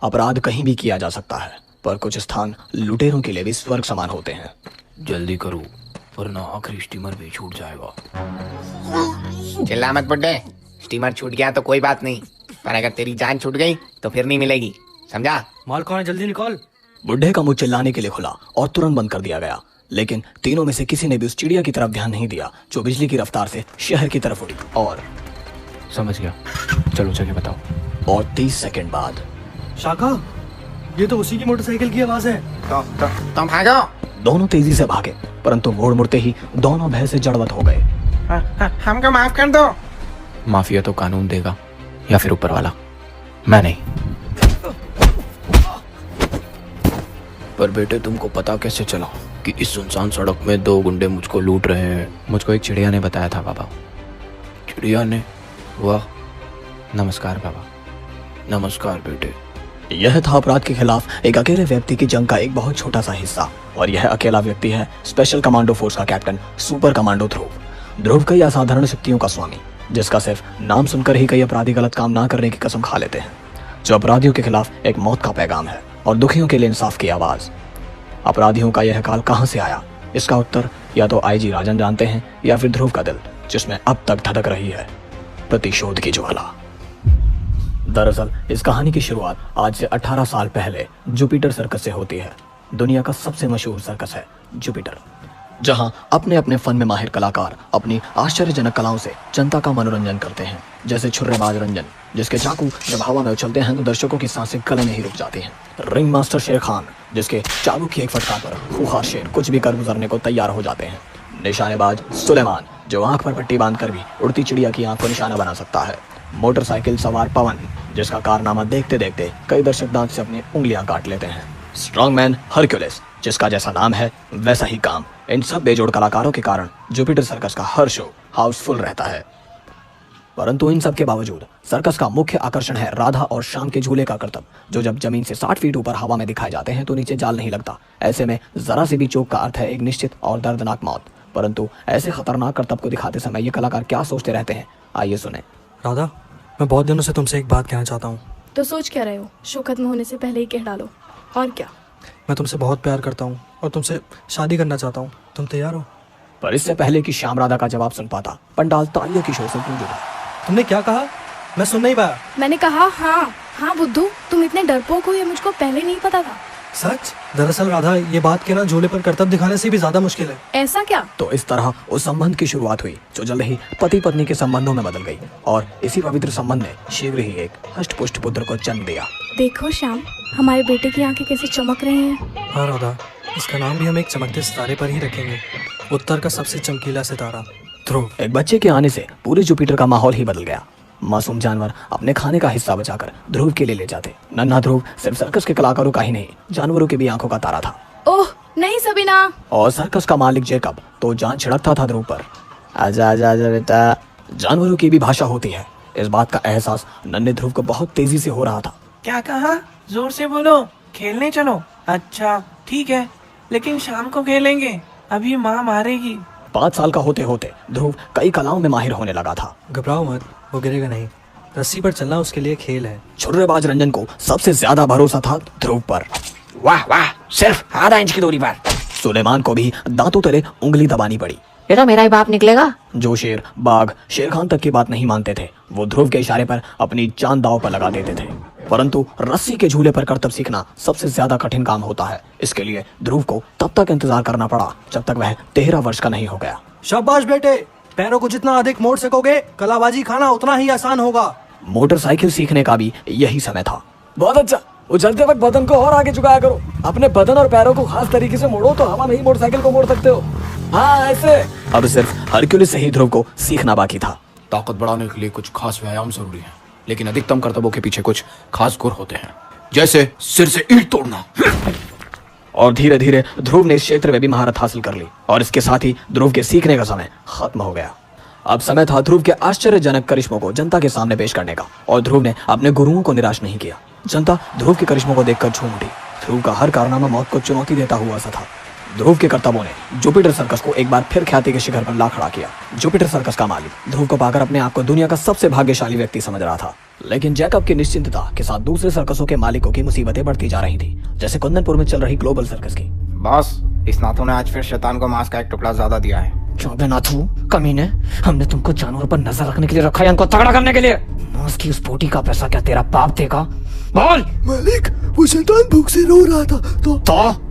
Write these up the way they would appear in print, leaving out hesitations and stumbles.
अपराध कहीं भी किया जा सकता है, पर कुछ स्थान लुटेरों के लिए भी स्वर्ग समान होते हैं। जल्दी करो वरना आखिरी स्टीमर भी छूट जाएगा। चिल्ला मत बुड्ढे, स्टीमर छूट गया तो कोई बात नहीं, पर अगर तेरी जान छूट गई तो फिर नहीं मिलेगी, समझा? माल कौन है, जल्दी निकाल। बुढ़े का मुंह चिल्लाने के लिए खुला और तुरंत बंद कर दिया गया, लेकिन तीनों में से किसी ने भी उस चिड़िया की तरफ ध्यान नहीं दिया जो बिजली की रफ्तार से शहर की तरफ उड़ी। और समझ गया, चलो जगह बताओ। और 30 सेकंड बाद शाका, ये तो उसी की मोटरसाइकिल की आवाज है। तुम भागो। दोनों तेजी से भागे, परंतु मोड़ मुड़ते ही दोनों भय से जड़वत हो गए। हमको माफ कर दो। माफिया तो कानून देगा या फिर ऊपर वाला, मैं नहीं। पर बेटे तुमको पता कैसे चला कि इस सुनसान सड़क में 2 गुंडे मुझको लूट रहे हैं? मुझको एक चिड़िया ने बताया था बाबा। चिड़िया ने? वाह, नमस्कार बाबा। नमस्कार बेटे। यह था अपराध के खिलाफ एक अकेले व्यक्ति की जंग का एक बहुत छोटा सा हिस्सा, और यह अकेला व्यक्ति है स्पेशल कमांडो फोर्स का कैप्टन सुपर कमांडो ध्रुव। ध्रुव कई असाधारण शक्तियों का स्वामी, जिसका सिर्फ नाम सुनकर ही कई अपराधी गलत काम ना करने की कसम खा लेते हैं, जो अपराधियों के खिलाफ एक मौत का पैगाम है और दुखियों के लिए इंसाफ की आवाज। अपराधियों का यह काल कहां से आया, इसका उत्तर या तो आईजी राजन जानते हैं या फिर ध्रुव का दिल, जिसमें अब तक धधक रही है प्रतिशोध की ज्वाला। दरअसल इस कहानी की शुरुआत आज से 18 साल पहले जुपिटर सर्कस से होती है। दुनिया का सबसे मशहूर सर्कस है जुपिटर, जहां अपने अपने फन में माहिर कलाकार अपनी आश्चर्यजनक कलाओं से जनता का मनोरंजन करते हैं, जैसे छुर्रेबाज रंजन, जिसके चाकू जब हवा में उछलते हैं तो दर्शकों की सांसें गले में ही रुक जाती हैं। रिंग मास्टर शेर खान, जिसके चाबुक की एक फटकार पर खूंखार शेर कुछ भी कर गुजरने को तैयार हो जाते हैं। निशानेबाज सुलेमान, जो आंख पर पट्टी बांधकर भी उड़ती चिड़िया की आंख को निशाना बना सकता है। मोटरसाइकिल सवार पवन, जिसका कारनामा देखते देखते कई दर्शक दांत से अपनी उंगलियां काट लेते हैं। स्ट्रॉन्गमैन हरक्यूलिस, जिसका जैसा नाम है वैसा ही काम। इन सब बेजोड़ कलाकारों के कारण जुपिटर सर्कस का हर शो हाउसफुल रहता है। परंतु इन सब के बावजूद सर्कस का मुख्य आकर्षण है राधा और श्याम के झूले का करतब, जो जब जमीन से 60 फीट ऊपर हवा में दिखाए जाते हैं तो नीचे जाल नहीं लगता। ऐसे में जरा सी भी चूक का अर्थ है एक निश्चित और दर्दनाक मौत। परंतु ऐसे खतरनाक करतब को दिखाते समय ये कलाकार क्या सोचते रहते हैं, आइए सुने। राधा, मैं बहुत दिनों से तुमसे एक बात कहना चाहता हूँ। तो सोच क्या रहे हो? शो खत्म होने से पहले ही कह डालो। और क्या? मैं तुमसे बहुत प्यार करता हूँ और तुमसे शादी करना चाहता हूँ। तुम तैयार हो? पर इससे पहले कि श्याम राधा का जवाब सुन पाता, पंडाल तालियों की शोर से गूंज उठा। तुमने क्या कहा? मैं सुन नहीं पाया। मैंने कहा हाँ हाँ बुद्धू, तुम इतने डरपोक हो ये मुझको पहले नहीं पता था। सच? दरअसल राधा, ये बात कहना झूले पर करतब दिखाने से भी ज्यादा मुश्किल है। ऐसा क्या? तो इस तरह उस संबंध की शुरुआत हुई जो जल्द ही पति पत्नी के संबंधों में बदल गई, और इसी पवित्र संबंध ने शीघ्र ही एक हष्ट-पुष्ट पुत्र को जन्म दिया। देखो श्याम, हमारे बेटे की आंखें कैसे चमक रही हैं। हाँ राधा, इसका नाम भी हम एक चमकते सितारे पर ही रखेंगे। उत्तर का सबसे चमकीला सितारा ध्रुव। एक बच्चे के आने से पूरे जुपिटर का माहौल ही बदल गया। मासूम जानवर अपने खाने का हिस्सा बचाकर ध्रुव के लिए ले जाते। नन्हा ध्रुव सिर्फ सर्कस के कलाकारों का ही नहीं, जानवरों के भी आंखों का तारा था। ओह नहीं सबीना। और सर्कस का मालिक जेकब तो जान छिड़कता था ध्रुव पर। आजा आजा आजा बेटा। जानवरों की भी भाषा होती है। इस बात का एहसास नन्हे ध्रुव को बहुत तेजी से हो रहा था। क्या कहा? जोर से बोलो। खेलने चलो? अच्छा ठीक है, लेकिन शाम को खेलेंगे, अभी माँ मारेगी। 5 साल का होते होते ध्रुव कई कलाओं में माहिर होने लगा था। घबराओ मत, वो गिरेगा नहीं। रस्सी पर चलना उसके लिए खेल है। छुर्रेबाज रंजन को सबसे ज्यादा भरोसा था ध्रुव पर। वाह वाह, सिर्फ आधा इंच की दूरी पर। सुलेमान को भी दांतों तले उंगली दबानी पड़ी। ये तो मेरा ही बाप निकलेगा। जो शेर, बाघ, शेर खान तक की बात नहीं मानते थे, वो ध्रुव के इशारे पर अपनी जान दांव पर लगा देते थे। परंतु रस्सी के झूले पर करतब सीखना सबसे ज्यादा कठिन काम होता है। इसके लिए ध्रुव को तब तक इंतजार करना पड़ा जब तक वह 13 वर्ष का नहीं हो गया। शाबाश बेटे, पैरों को जितना अधिक मोड़ सकोगे, कलाबाजी खाना उतना ही आसान होगा। मोटरसाइकिल सीखने का भी यही समय था। बहुत अच्छा, उछलते वक्त बदन को और आगे झुकाया करो। अपने बदन और पैरों को खास तरीके से मोड़ो तो हवा में ही मोटरसाइकिल को मोड़ सकते हो। हाँ ऐसे। अब सिर्फ हरक्यूलिस से ही ध्रुव को सीखना बाकी था। ताकत बढ़ाने के लिए कुछ खास व्यायाम जरूरी है, लेकिन अधिकतम करतबों के पीछे कुछ खास गुर होते हैं, जैसे सिर से ईंट तोड़ना। और धीरे धीरे ध्रुव ने इस क्षेत्र में भी महारत हासिल कर ली, और इसके साथ ही ध्रुव के सीखने का समय खत्म हो गया। अब समय था ध्रुव के आश्चर्यजनक करिश्मों को जनता के सामने पेश करने का, और ध्रुव ने अपने गुरुओं को निराश नहीं किया। जनता ध्रुव के करिश्मों को देखकर झूम उठी। ध्रुव का हर कारनामा मौत को चुनौती देता हुआ सा था। ध्रुव के करतबों ने जुपिटर सर्कस को एक बार फिर ख्याति के शिखर पर ला खड़ा किया। जुपिटर सर्कस का मालिक ध्रुव को पाकर अपने आप को दुनिया का सबसे भाग्यशाली व्यक्ति समझ रहा था। लेकिन जैकब की निश्चिंतता के साथ दूसरे सर्कसों के मालिकों की मुसीबतें बढ़ती जा रही थी, जैसे कुंदनपुर में चल रही ग्लोबल सर्कस की। बॉस, इस नाथू ने आज फिर शैतान को मांस का एक टुकड़ा ज्यादा दिया है। चौबे नाथू कमीने, हमने तुमको जानवरों पर नजर रखने के लिए रखा है, उनको तगड़ा करने के लिए। मांस की उस पोटी का पैसा क्या तेरा बाप देगा? बोल। मालिक, वो शैतान भूख से रो रहा था तो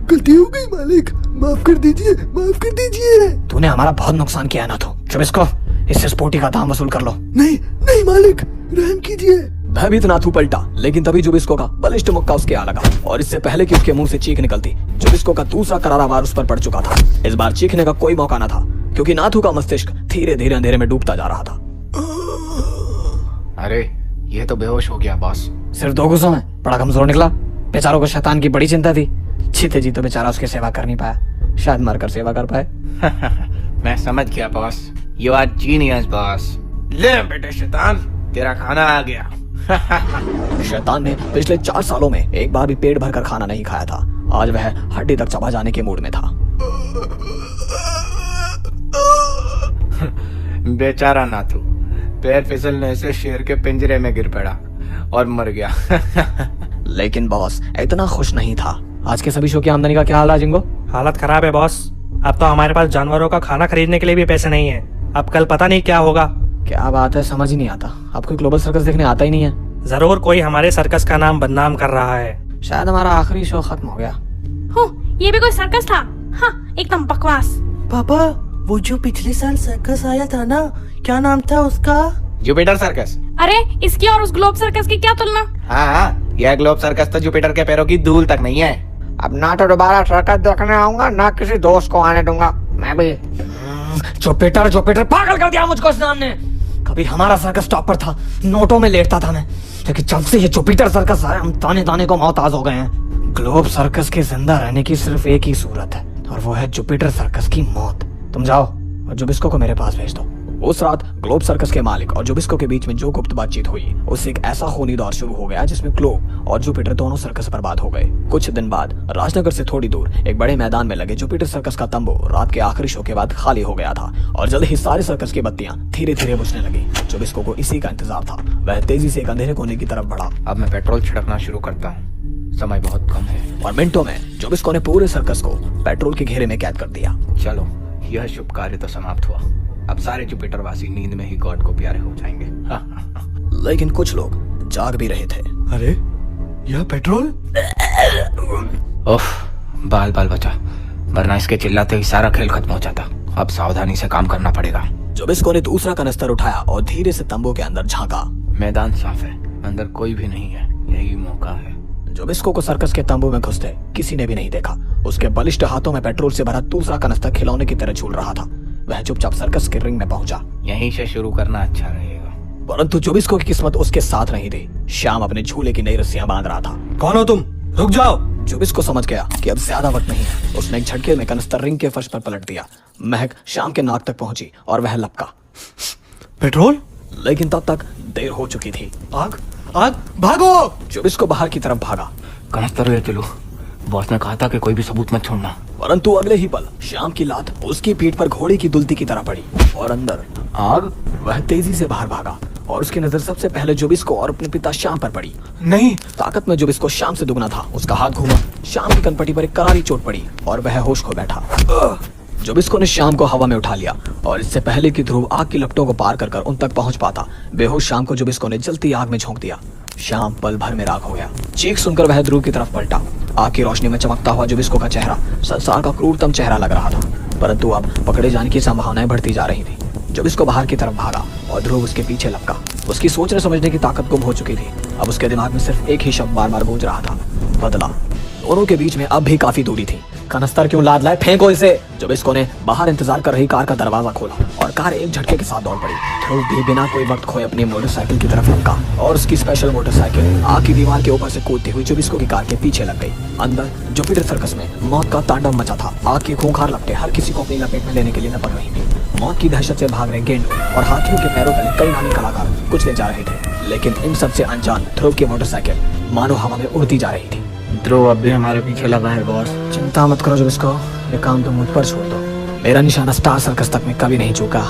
गलती हो गई मालिक, माफ कर दीजिए, माफ कर दीजिए। तूने हमारा बहुत नुकसान किया ना, तो चुप इसको, इससे इस पोटी का दाम वसूल कर लो। नहीं नहीं मालिक, रहम कीजिए। भयभीत नाथू पलटा, लेकिन तभी जुबिस्को का बलिष्ठ मुक्का उसके आ लगा, और इससे पहले कि उसके मुंह से चीख निकलती, जुबिस्को का दूसरा करारा वार उस पर पड़ चुका था। इस बार चीखने का कोई मौका न था, क्योंकि नाथू का मस्तिष्क धीरे धीरे अंधेरे में डूबता जा रहा था। अरे, ये तो बेहोश हो गया बॉस। सिर्फ 2 गुस्सों में बड़ा कमजोर निकला। बेचारों को शैतान की बड़ी चिंता थी, जीते जी तो बेचारा उसकी सेवा कर नहीं पाया, शायद मरकर सेवा कर पाए। मैं समझ गया boss, you are genius boss. ले बेटे शैतान, तेरा खाना आ गया। शैतान ने पिछले 4 सालों में एक बार भी पेट भरकर खाना नहीं खाया था। आज वह हड्डी तक चबा जाने के मूड में था। बेचारा नाथू पैर फिसलने से शेर के पिंजरे में गिर पड़ा और मर गया। लेकिन बॉस इतना खुश नहीं था। आज के सभी शो की आमदनी का क्या हाल है जिंगो? हालत खराब है बॉस। अब तो हमारे पास जानवरों का खाना खरीदने के लिए भी पैसे नहीं है। अब कल पता नहीं क्या होगा। क्या बात है, समझ ही नहीं आता। आपको ग्लोबल सर्कस देखने आता ही नहीं है? जरूर कोई हमारे सर्कस का नाम बदनाम कर रहा है। शायद हमारा आखिरी शो खत्म हो गया। हो, ये भी कोई सर्कस था? हाँ, एकदम बकवास। पापा, वो जो पिछले साल सर्कस आया था ना, क्या नाम था उसका? Jupiter circus. अरे, इसकी और उस ग्लोब सर्कस की क्या तुलना? हाँ, यह ग्लोब सर्कस तो जुपिटर के पैरों की धूल तक नहीं है। अब ना तो दोबारा सर्कस देखने आऊंगा, ना किसी दोस्त को आने दूंगा। मैं भी। जुपिटर पागल कर दिया मुझको इस नाम ने। कभी हमारा सर्कस टॉप पर था, नोटों में लेटता था मैं, लेकिन जब से ये जुपिटर सर्कस आया, हम ताने ताने को मोहताज हो गए हैं। ग्लोब सर्कस के जिंदा रहने की सिर्फ एक ही सूरत है, और वो है जुपिटर सर्कस की मौत। तुम जाओ और जुबिस्को को मेरे पास भेज दो। उस रात ग्लोब सर्कस के मालिक और जुबिस्को के बीच में जो गुप्त बातचीत हुई, उससे एक ऐसा खूनी दौर शुरू हो गया जिसमें ग्लोब और जुपिटर दोनों सर्कस बर्बाद हो गए। कुछ दिन बाद राजनगर से थोड़ी दूर एक बड़े मैदान में लगे जुपिटर सर्कस का तंबू रात के आखिरी शो के बाद खाली हो गया था, और जल्द ही सारे सर्कस की बत्तियां धीरे धीरे बुझने लगी। जुबिस्को को इसी का इंतजार था। वह तेजी से एक अंधेरे कोने की तरफ बढ़ा। अब मैं पेट्रोल छिड़कना शुरू करता हूँ, समय बहुत कम है। और मिनटों में जुबिस्को ने पूरे सर्कस को पेट्रोल के घेरे में कैद कर दिया। चलो, यह शुभ कार्य तो समाप्त हुआ। अब सारे जुपिटर वासी नींद में ही गॉड को प्यारे हो जाएंगे। लेकिन कुछ लोग जाग भी रहे थे। अरे, यह पेट्रोल? ओह, बाल बाल बचा, वरना इसके चिल्लाते ही सारा खेल खत्म हो जाता। अब सावधानी से काम करना पड़ेगा। जुबिस्को ने दूसरा कनस्तर उठाया और धीरे से तंबू के अंदर झांका। मैदान साफ है, अंदर कोई भी नहीं है, यही मौका है। जुबिस्को को सर्कस के तंबू में घुसते किसी ने भी नहीं देखा। उसके बलिष्ठ हाथों में पेट्रोल से भरा दूसरा कनस्तर खिलौने की तरह झूल रहा था। वह चुपचाप सर्कस के रिंग में पहुंचा। यहीं से शुरू करना अच्छा रहेगा। परंतु जुबिस्को की किस्मत उसके साथ नहीं थी। श्याम अपने झूले की नई रस्सियां बांध रहा था। कौन हो तुम? रुक जाओ। जुबिस्को समझ गया कि अब ज्यादा वक्त नहीं है। उसने एक झटके में कनस्तर रिंग के फर्श पर पलट दिया। महक श्याम के नाक तक पहुंची और वह लपका। पेट्रोल? लेकिन तब तक देर हो चुकी थी। आग, आग, भागो! जुबिस्को बाहर की तरफ भागा, कनस्तर ले चलो, बॉस ने कहा था कि कोई भी सबूत मत छोड़ना। परंतु अगले ही पल श्याम की लात उसकी पीठ पर घोड़े की दुलती की तरह पड़ी और अंदर आग। वह तेजी से बाहर भागा और उसकी नजर सबसे पहले जुबिस्को और अपने पिता श्याम पर पड़ी। नहीं! ताकत में जुबिस्को श्याम से दुगना था। उसका हाथ घूमा, श्याम की कनपटी पर एक करारी चोट पड़ी और वह होश खो बैठा। जुबिस्को ने श्याम को हवा में उठा लिया और इससे पहले कि ध्रुव आग की लपटों को पार कर उन तक पहुंच पाता, बेहोश श्याम को जुबिस्को ने जलती आग में झोंक दिया। श्याम पल भर में राख हो गया। चीख सुनकर वह ध्रुव की तरफ पलटा। आग की रोशनी में चमकता हुआ जुबिस्को का चेहरा संसार का क्रूरतम चेहरा लग रहा था, परंतु अब पकड़े जाने की संभावनाएं बढ़ती जा रही थी। जुबिस्को बाहर की तरफ भागा और ध्रुव उसके पीछे लपका। उसकी सोचने समझने की ताकत गुम हो चुकी थी। अब उसके दिमाग में सिर्फ एक ही शब्द बार बार गूंज रहा था, बदला। दोनों के बीच में अब भी काफी दूरी थी। कनस्तर क्यों लाद लाए, फेंको इसे। जुबिस्को ने बाहर इंतजार कर रही कार का दरवाजा खोला और कार एक झटके के साथ दौड़ पड़ी। ध्रुव भी बिना कोई वक्त खोए अपनी मोटरसाइकिल की तरफ लपका और उसकी स्पेशल मोटरसाइकिल आग की दीवार के ऊपर से कूदती हुई जुबिस्को की कार के पीछे लग गई। अंदर जुपिटर सर्कस में मौत का तांडव मचा था। आग की खूंखार लपटें हर किसी को अपनी लपेट में लेने के लिए लपक रही थी। मौत की दहशत से भाग रहे गेंडों और हाथियों के पैरों तले कई नामी कलाकार कुचले जा रहे थे, लेकिन इन सबसे अनजान ध्रुव की मोटरसाइकिल मानो हवा में उड़ती जा रही थी। ध्रुव अब भी हमारे पीछे लगा है बॉस। चिंता मत करो जुबिस्को, ये काम तुम मुझ पर छोड़ दो। मेरा निशाना स्टार सर्कस तक में कभी नहीं चूका।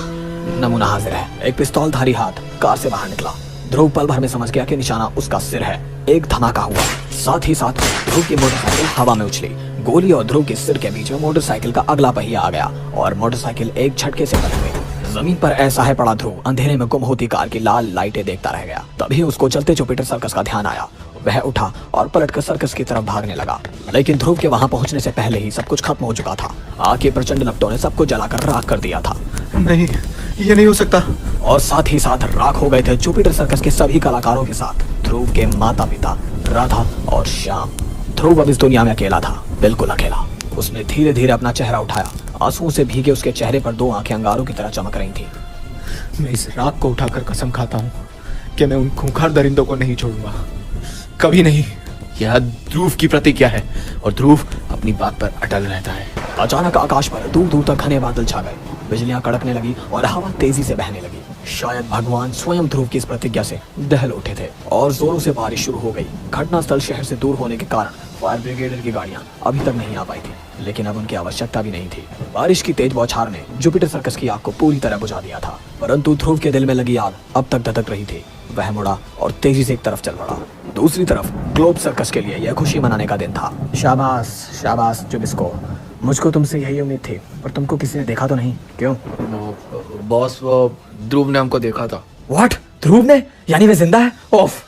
नमूना हाजिर है। एक पिस्तौलधारी हाथ कार से बाहर निकला। ध्रुव पल भर में समझ गया कि निशाना उसका सिर है। एक धमाका हुआ, साथ ही साथ ध्रुव की मोटरसाइकिल हवा में उछली। गोली और ध्रुव के सिर के बीच में मोटरसाइकिल का अगला पहिया आ गया और मोटरसाइकिल एक झटके से पलट गई। जमीन पर ऐसा है पड़ा ध्रुव अंधेरे में गुम होती कार की लाल लाइटें देखता रह गया। तभी उसको चलते जुपिटर सर्कस का ध्यान आया। वह उठा और पलटकर सर्कस की तरफ भागने लगा, लेकिन ध्रुव के वहां पहुंचने से पहले ही सब कुछ खत्म हो चुका था। आग के प्रचंड लपटों ने सबको जलाकर राख कर दिया था। नहीं, ये नहीं हो सकता। और साथ ही साथ राख हो गए थे जुपिटर सर्कस के सभी कलाकारों के साथ, ध्रुव के माता पिता, राधा और श्याम। ध्रुव अब इस दुनिया में अकेला था, बिल्कुल अकेला। उसने धीरे धीरे अपना चेहरा उठाया। आंसुओं से भीगे उसके चेहरे पर दो आंखें अंगारों की तरह चमक रही थी। मैं इस राख को उठाकर कसम खाता हूँ कि मैं उन खूंखार दरिंदों को नहीं छोड़ूंगा, कभी नहीं। यह ध्रुव की प्रतिज्ञा है और ध्रुव अपनी बात पर अटल रहता है। अचानक आकाश पर दूर दूर तक घने बादल छा गए, बिजलियां कड़कने लगी और हवा तेजी से बहने लगी। शायद भगवान स्वयं ध्रुव की इस प्रतिज्ञा से दहल उठे थे और जोरों से बारिश शुरू हो गई। घटनास्थल शहर से दूर होने के कारण फायर ब्रिगेड की गाड़ियां अभी तक नहीं आ पाई थी, लेकिन अब उनकी आवश्यकता भी नहीं थी। बारिश की तेज बौछार ने जुपिटर सर्कस की आग को पूरी तरह बुझा दिया था, परंतु ध्रुव के दिल में लगी आग अब तक धधक रही थी। वह मुड़ा और तेजी से एक तरफ चल पड़ा। दूसरी तरफ ग्लोब सर्कस के लिए यह खुशी मनाने का दिन था। शाबाश शाबाश जुबिस्को, मुझको तुमसे यही उम्मीद थी, पर तुमको किसी ने देखा तो नहीं? क्यों? बॉस, वो ध्रुव ने हमको देखा था। व्हाट? ध्रुव ने? यानी वह जिंदा है? ओफ,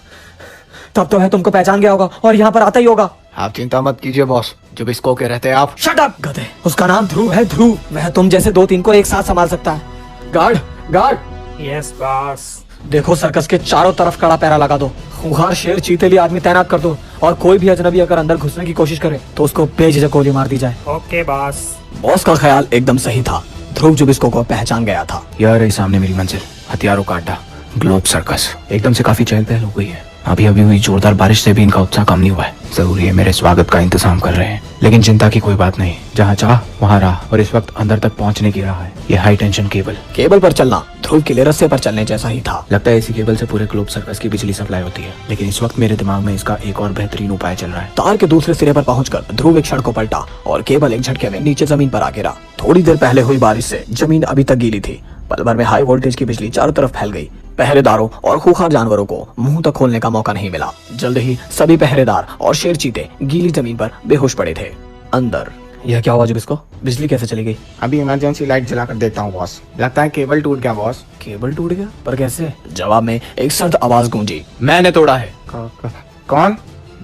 तब तो वह तुमको पहचान गया होगा और यहाँ पर आता ही होगा। आप चिंता मत कीजिए बॉस, जब इसको के रहते हैं आप। शट अप गधे, उसका नाम ध्रुव है, ध्रुव। वह तुम जैसे दो तीन को एक साथ संभाल सकता है। Guard guard. Yes boss. देखो सर्कस के चारों तरफ कड़ा पहरा लगा दो, खूंखार शेर चीते लिए आदमी तैनात कर दो, और कोई भी अजनबी अगर अंदर घुसने की कोशिश करे तो उसको बेझिझक गोली मार दी जाए। Okay boss. बॉस का ख्याल एकदम सही था। ध्रुव जुबिस्को को पहचान गया था। यह रही सामने मेरी मंजिल, हथियारों का अड्डा, ग्लोब सर्कस। एकदम से काफी चहल पहल हो गई है। अभी अभी हुई जोरदार बारिश से भी इनका उत्साह कम नहीं हुआ है। जरूरी है मेरे स्वागत का इंतजाम कर रहे हैं, लेकिन चिंता की कोई बात नहीं। जहाँ चाह वहाँ राह, और इस वक्त अंदर तक पहुँचने की राह है। ये हाई टेंशन केबल पर चलना ध्रुव के लिए रस्से पर चलने जैसा ही था। लगता है इसी केबल से पूरे ग्लोब सर्कस की बिजली सप्लाई होती है, लेकिन इस वक्त मेरे दिमाग में इसका एक और बेहतरीन उपाय चल रहा है। तार के दूसरे सिरे पर पहुंचकर ध्रुव एक क्षण को पलटा और केबल एक झटके में नीचे जमीन पर आ गिरा। थोड़ी देर पहले हुई बारिश से जमीन अभी तक गीली थी। पल भर में हाई वोल्टेज की बिजली चारों तरफ फैल गई। पहरेदारों और खूंखार जानवरों को मुंह तक खोलने का मौका नहीं मिला। जल्द ही सभी पहरेदार और शेर चीते गीली जमीन पर बेहोश पड़े थे। अंदर यह क्या हुआ जुबिस्को? बिजली कैसे चली गई? अभी इमरजेंसी लाइट जलाकर देखता हूँ बॉस। लगता है केबल टूट गया बॉस। केबल टूट गया? पर कैसे? जवाब में एक सर्द आवाज गूंजी। मैंने तोड़ा है। कौन?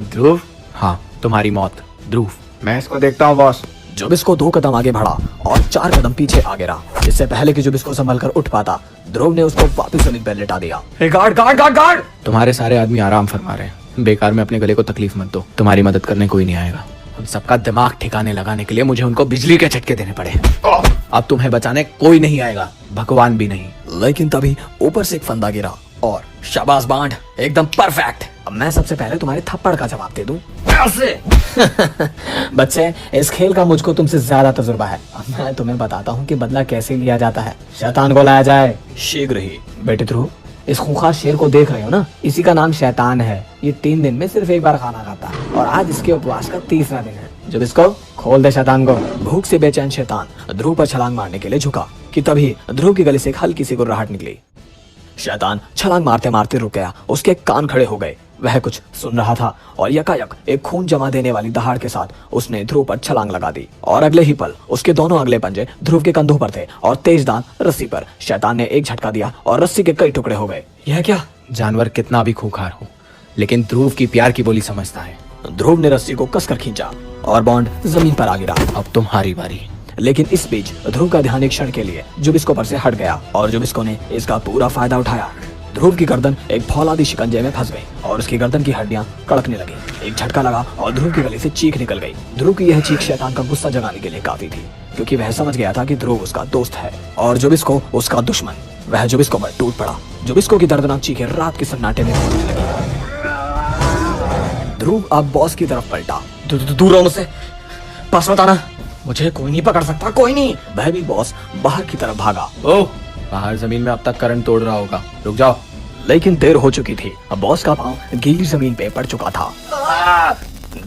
ध्रुव? हाँ, तुम्हारी मौत ध्रुव। मैं इसको देखता हूँ बॉस। जुबिस्को 2 कदम आगे बढ़ा और 4 कदम पीछे आ गिरा। इससे पहले कि जुबिस्को संभल कर उठ पाता, ध्रुव ने उसको वापस जमीन पर लेटा दिया। Guard guard guard guard! तुम्हारे सारे आदमी आराम फरमा रहे हैं। बेकार में अपने गले को तकलीफ मत दो, तुम्हारी मदद करने कोई नहीं आएगा। हम सबका दिमाग ठिकाने लगाने के लिए मुझे उनको बिजली के झटके देने पड़े। अब तुम्हें बचाने कोई नहीं आएगा, भगवान भी नहीं। लेकिन तभी ऊपर से एक फंदा गिरा और शाबाश बांड, एकदम परफेक्ट। अब मैं सबसे पहले तुम्हारे थप्पड़ का जवाब दे दूं। बच्चे, इस खेल का मुझको तुमसे ज्यादा तजुर्बा है। अब मैं तुम्हें बताता हूँ कि बदला कैसे लिया जाता है। शैतान को लाया जाए शीघ्र ही। बेटे ध्रुव, इस खूंखार शेर को देख रहे हो ना, इसी का नाम शैतान है। ये 3 दिन में सिर्फ एक बार खाना खाता है और आज इसके उपवास का 3रा दिन है। जब इसको खोल दे शैतान को। भूख से बेचैन शैतान ध्रुव पर छलांग मारने के लिए झुका कि तभी ध्रुव की गले से एक हल्की सी गुर्राहट निकली। शैतान छलांग मारते मारते रुक गया। उसके कान खड़े हो गए। वह कुछ सुन रहा था और यकायक एक खून जमा देने वाली दहाड़ के साथ उसने ध्रुव पर छलांग लगा दी और अगले ही पल उसके दोनों अगले पंजे ध्रुव के कंधों पर थे और तेज दांत रस्सी पर। शैतान ने एक झटका दिया और रस्सी के कई टुकड़े हो गए। यह क्या? जानवर कितना भी खूंखार हो, लेकिन ध्रुव की प्यार की बोली समझता है। ध्रुव ने रस्सी को कसकर खींचा और बॉन्ड जमीन पर आ गिरा। अब तुम्हारी बारी। लेकिन इस बीच ध्रुव का ध्यान एक क्षण के लिए जुबिस्को पर से हट गया और जुबिस्को ने इसका पूरा फायदा उठाया। ध्रुव की गर्दन एक फौलादी शिकंजे में फंस गई और उसकी गर्दन की हड्डियां कड़कने लगी। एक झटका लगा और ध्रुव की गले से चीख निकल गई। ध्रुव की यह चीख शैतान का गुस्सा जगाने के लिए काफी थी, क्योंकि वह समझ गया था कि ध्रुव उसका दोस्त है और जुबिस्को उसका दुश्मन। वह जुबिस्को पर टूट पड़ा। जुबिस्को की दर्दनाक चीखें रात के सन्नाटे में गूंजने लगी। ध्रुव अब बॉस की तरफ पलटा। दूर रहो मुझसे, पास मत आना, मुझे कोई नहीं पकड़ सकता, कोई नहीं। वह भी बॉस बाहर की तरफ भागा। ओह, बाहर जमीन में अब तक करंट तोड़ रहा होगा, रुक जाओ। लेकिन देर हो चुकी थी। अब बॉस का पांव गीली जमीन पे पड़ चुका था।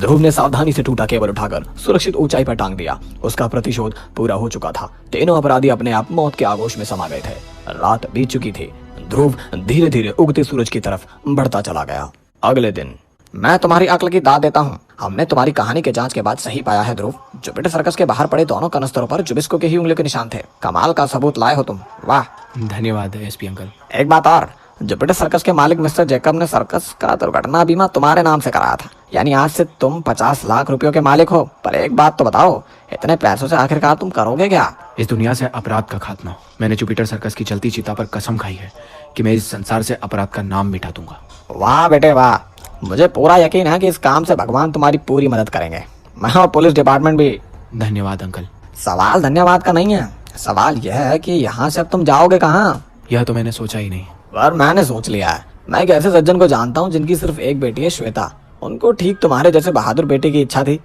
ध्रुव ने सावधानी से टूटा केबल उठाकर सुरक्षित ऊंचाई पर टांग दिया। उसका प्रतिशोध पूरा हो चुका था। तीनों अपराधी अपने आप मौत के आगोश में समा गए थे। रात बीत चुकी थी। ध्रुव धीरे धीरे उगते सूरज की तरफ बढ़ता चला गया। अगले दिन, मैं तुम्हारी अक्ल की दाद देता हूँ। हमने तुम्हारी कहानी के जांच के बाद सही पाया है ध्रुव। जुपिटर सर्कस के बाहर पड़े दोनों कनस्तरों पर जुबिस्को के ही उंगलियों के निशान थे। कमाल का सबूत लाए हो तुम, वाह। धन्यवाद एसपी अंकल। एक बात और, जुपिटर सर्कस के मालिक मिस्टर जैकब ने सर्कस का दुर्घटना बीमा तुम्हारे नाम से कराया था, यानी आज से तुम 50 लाख रुपयों के मालिक हो। पर एक बात तो बताओ, इतने पैसों से आखिरकार तुम करोगे क्या? इस दुनिया से अपराध का खात्मा। मैंने जुपिटर सर्कस की चलती चिता पर कसम खाई है कि मैं इस संसार से अपराध का नाम मिटा दूंगा। वाह बेटे वाह, मुझे पूरा यकीन है कि इस काम से भगवान तुम्हारी पूरी मदद करेंगे। मैं और पुलिस डिपार्टमेंट भी। धन्यवाद अंकल। सवाल धन्यवाद का नहीं है, सवाल यह है कि यहाँ से अब तुम जाओगे कहाँ? यह तो मैंने सोचा ही नहीं। पर मैंने सोच लिया है। मैं एक ऐसे सज्जन को जानता हूँ जिनकी सिर्फ एक बेटी है, श्वेता। उनको ठीक तुम्हारे जैसे बहादुर बेटे की इच्छा थी।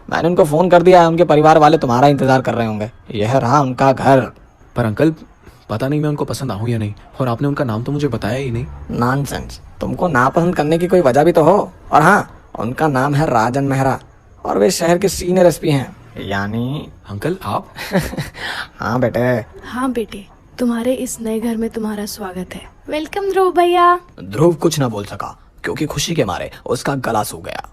मैंने उनको फोन कर दिया है, उनके परिवार वाले तुम्हारा इंतजार कर रहे होंगे। यह रहा उनका घर। पर अंकल, पता नहीं मैं उनको पसंद आऊँ या नहीं, और आपने उनका नाम तो मुझे बताया ही नहीं। नॉनसेंस, तुमको नापसंद करने की कोई वजह भी तो हो। और हाँ, उनका नाम है राजन मेहरा और वे शहर के सीनियर एसपी हैं। यानी अंकल आप? हाँ बेटे। हाँ बेटे, तुम्हारे इस नए घर में तुम्हारा स्वागत है। वेलकम ध्रुव भैया। ध्रुव कुछ न बोल सका क्योंकि खुशी के मारे उसका गला सूख गया।